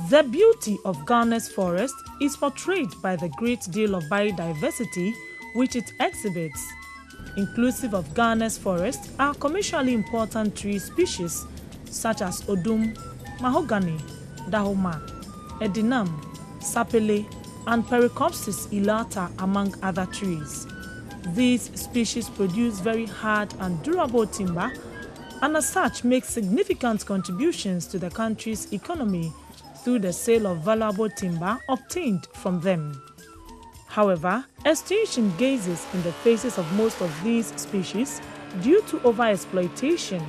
The beauty of Ghana's forest is portrayed by the great deal of biodiversity which it exhibits. Inclusive of Ghana's forest are commercially important tree species such as odum, mahogany, dahoma, edinam, sapele, and Pericopsis elata, among other trees. These species produce very hard and durable timber and as such make significant contributions to the country's economy through the sale of valuable timber obtained from them. However, extinction gazes in the faces of most of these species due to overexploitation,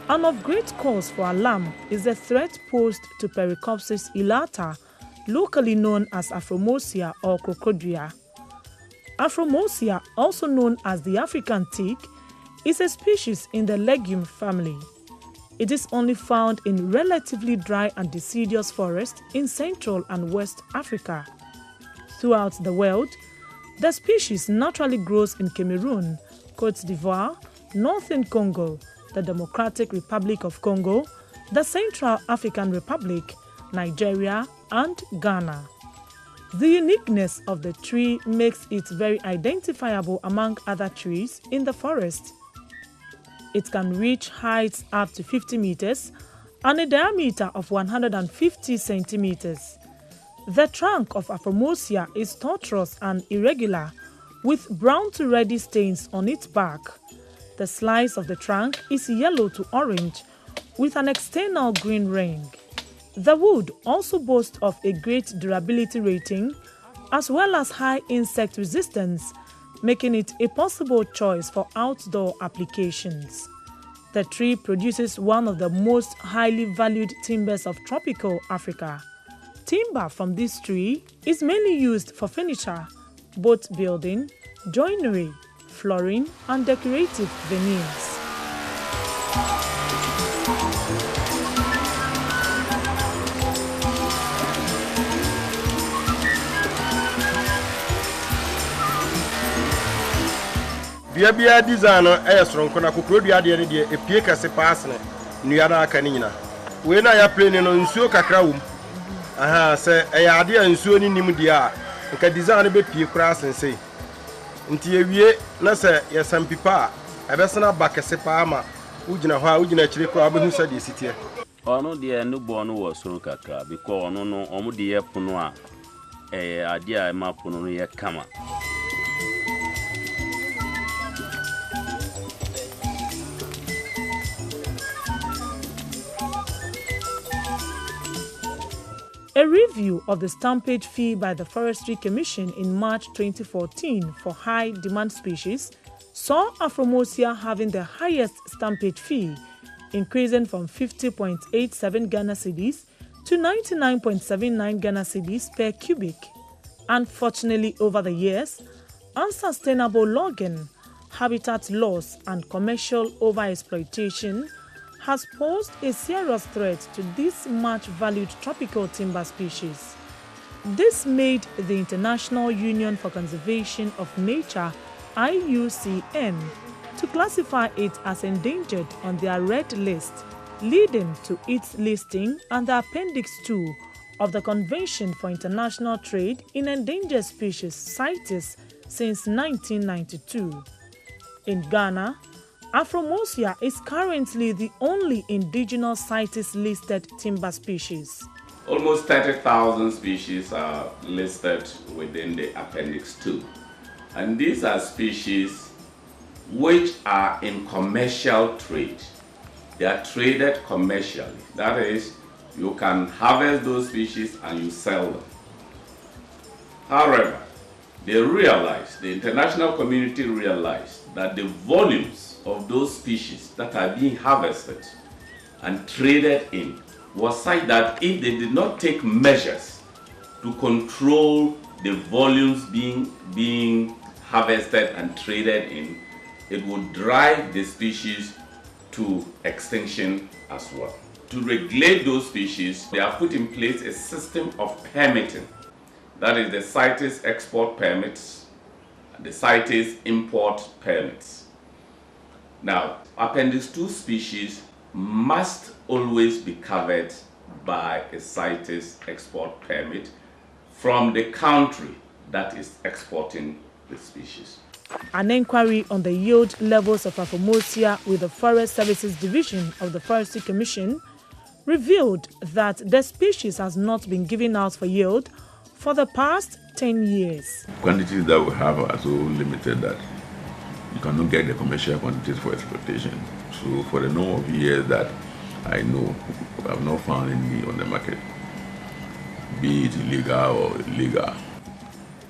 and of great cause for alarm is the threat posed to Pericopsis elata, locally known as Afrormosia or crocodria. Afrormosia, also known as the African teak, is a species in the legume family. It is only found in relatively dry and deciduous forests in Central and West Africa. Throughout the world, the species naturally grows in Cameroon, Côte d'Ivoire, Northern Congo, the Democratic Republic of Congo, the Central African Republic, Nigeria, and Ghana. The uniqueness of the tree makes it very identifiable among other trees in the forest. It can reach heights up to 50 meters and a diameter of 150 centimeters. The trunk of Afrormosia is tortuous and irregular, with brown to reddy stains on its bark. The slice of the trunk is yellow to orange, with an external green ring. The wood also boasts of a great durability rating, as well as high insect resistance, making it a possible choice for outdoor applications. The tree produces one of the most highly valued timbers of tropical Africa. Timber from this tree is mainly used for furniture, boat building, joinery, flooring, and decorative veneers. Bia design strong na kokro dua de ne de epie kase pass ne nua na aka ni nyina we na ya plane no nsuo kakra wom aha se ya ade nsuo ni nim de a nka design be pie kura sense nti ewie na se ya sampipa ebesena ba kase pa ama ugina ho a ugina kire kura abehu se de sitie ono de no bo no wo soro kakra because ono no omo de ye pono a ade a ma pono no ye kama. A review of the stampage fee by the Forestry Commission in March 2014 for high-demand species saw Afrormosia having the highest stampage fee, increasing from 50.87 Ghana cedis to 99.79 Ghana cedis per cubic. Unfortunately, over the years, unsustainable logging, habitat loss, and commercial overexploitation has posed a serious threat to this much-valued tropical timber species. This made the International Union for Conservation of Nature, IUCN, to classify it as endangered on their red list, leading to its listing under Appendix II of the Convention for International Trade in Endangered Species, CITES, since 1992. In Ghana, Afrormosia is currently the only indigenous CITES-listed timber species. Almost 30,000 species are listed within the Appendix II. And these are species which are in commercial trade. They are traded commercially. That is, you can harvest those species and you sell them. However, the international community realized that the volumes of those species that are being harvested and traded in was such that if they did not take measures to control the volumes being harvested and traded in, it would drive the species to extinction as well. To regulate those species, they have put in place a system of permitting. That is the CITES export permits the CITES import permits. Now, Appendix II species must always be covered by a CITES export permit from the country that is exporting the species. An inquiry on the yield levels of Afrormosia with the Forest Services Division of the Forestry Commission revealed that the species has not been given out for yield for the past 10 years. Quantities that we have are so limited that you cannot get the commercial quantities for exploitation. So for the number of years that I know, I have not found any on the market, be it illegal or illegal.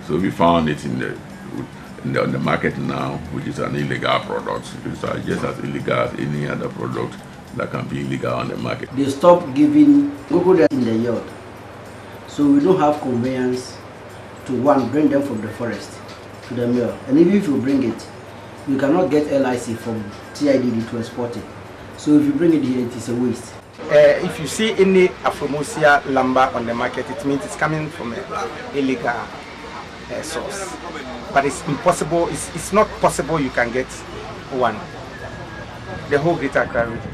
So we found it on the market now, which is an illegal product. It's just as illegal as any other product that can be illegal on the market. They stopped giving crocodile in the yard. So we don't have conveyance to bring them from the forest to the mill. And even if you bring it, you cannot get LIC from CIDD to export it. So if you bring it here, it is a waste. If you see any Afrormosia lumber on the market, it means it's coming from an illegal source. But it's impossible, it's not possible you can get one. The whole Greater Accra region.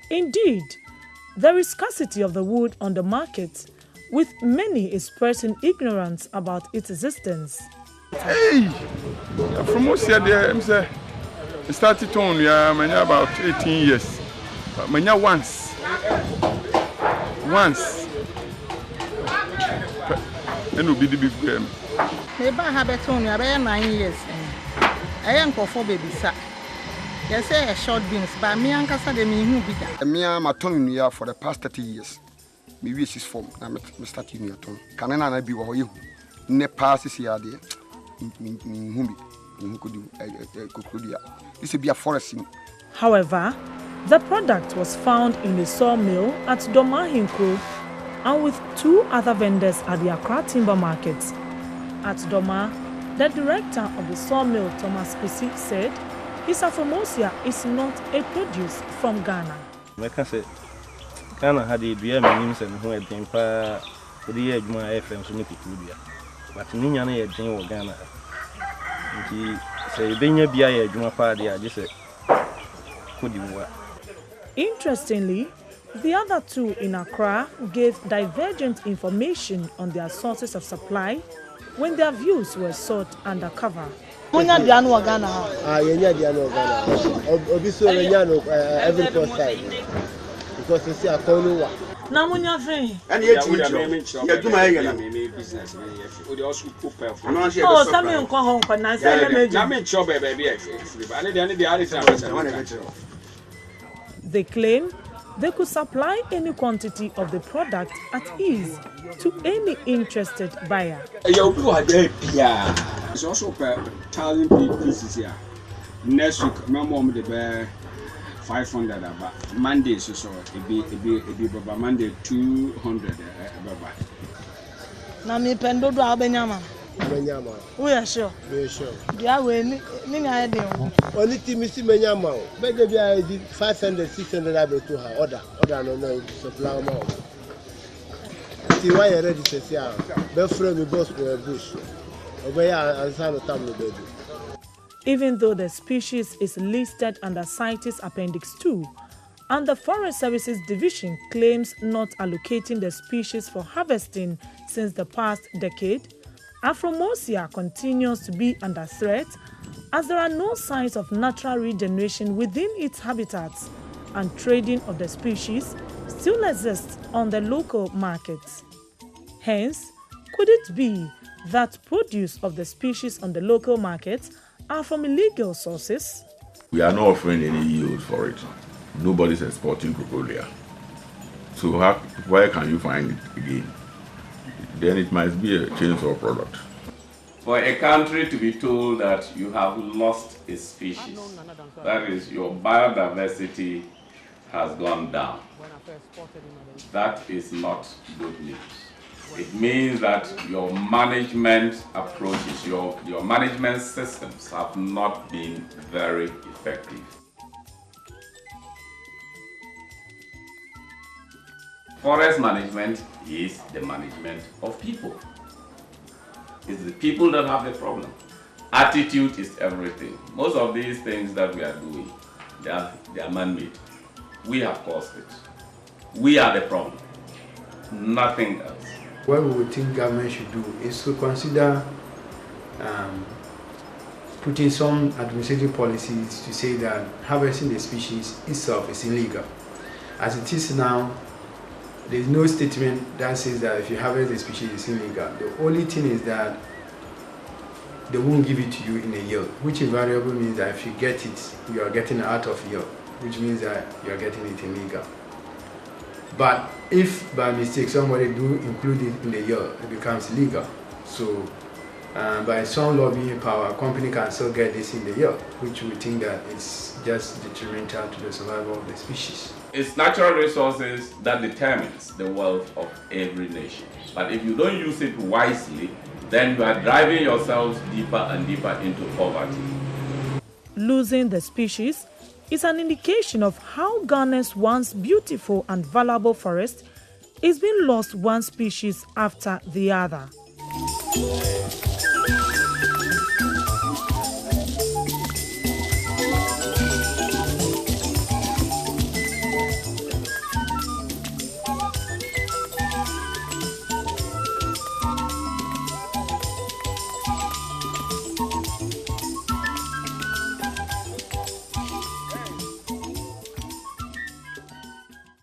Indeed, there is scarcity of the wood on the market, with many expressing ignorance about its existence. Hey, Afrormosia there, I'm saying, it started on about 18 years. But once. And will be the big game. Maybe I have a tone, I have 9 years. I am for babies. They say a short beans, but me and Casa de me who be that. Me am a ton for the past 30 years. Me wish is form. I'm starting your ton. Can I be what you? Ne passes here, dear. Who could do this will be a forest. However, the product was found in a sawmill at Doma and with 2 other vendors at the Accra timber market. At Doma, the director of the sawmill, Thomas Kusi, said his Afrormosia is not a produce from Ghana. Ghana had a beer means and who had been for the year my FM to make it good. But Nina had been Ghana. He said, Benya Bia, Juma Party, I just said, could you work? Interestingly, the other 2 in Accra gave divergent information on their sources of supply when their views were sought undercover. Every post side. Because you see a corner. Now, when you're free, And yet, you do my business. oh, some call home for nice. They claim they could supply any quantity of the product at ease to any interested buyer. It's also per 1,000 pieces here. Next week, my mom the bear 500 about Monday, so it be about Monday 200 about. Now me pendo do abenyama. We are sure. We are sure. Yeah, we need idea. Only team is Menyama. Maybe I did 500, 600 to her. Order no supply amount. See why you ready to see her. Before me boss for a bush. Obey and son of Tammy baby. Even though the species is listed under CITES Appendix II, and the Forest Services Division claims not allocating the species for harvesting since the past decade, Afrormosia continues to be under threat as there are no signs of natural regeneration within its habitats, and trading of the species still exists on the local markets. Hence, could it be that produce of the species on the local markets are from illegal sources? We are not offering any yield for it. Nobody's exporting crocodile. So where can you find it again? Then it must be a chainsaw product. For a country to be told that you have lost a species, that is, your biodiversity has gone down, that is not good news. It means that your management approaches, your management systems have not been very effective. Forest management is the management of people. It's the people that have the problem. Attitude is everything. Most of these things that we are doing, they are man-made. We have caused it. We are the problem. Nothing else. What we would think government should do is to consider putting some administrative policies to say that harvesting the species itself is illegal. As it is now, there is no statement that says that if you harvest the species, it's illegal. The only thing is that they won't give it to you in a yield, which invariably means that if you get it, you are getting it out of yield, which means that you are getting it illegal. But if by mistake somebody do include it in the yield, it becomes legal. So by some lobbying power, a company can still get this in the yield, which we think that it's just detrimental to the survival of the species. It's natural resources that determines the wealth of every nation. But if you don't use it wisely, then you are driving yourselves deeper and deeper into poverty. Losing the species is an indication of how Ghana's once beautiful and valuable forest is being lost one species after the other.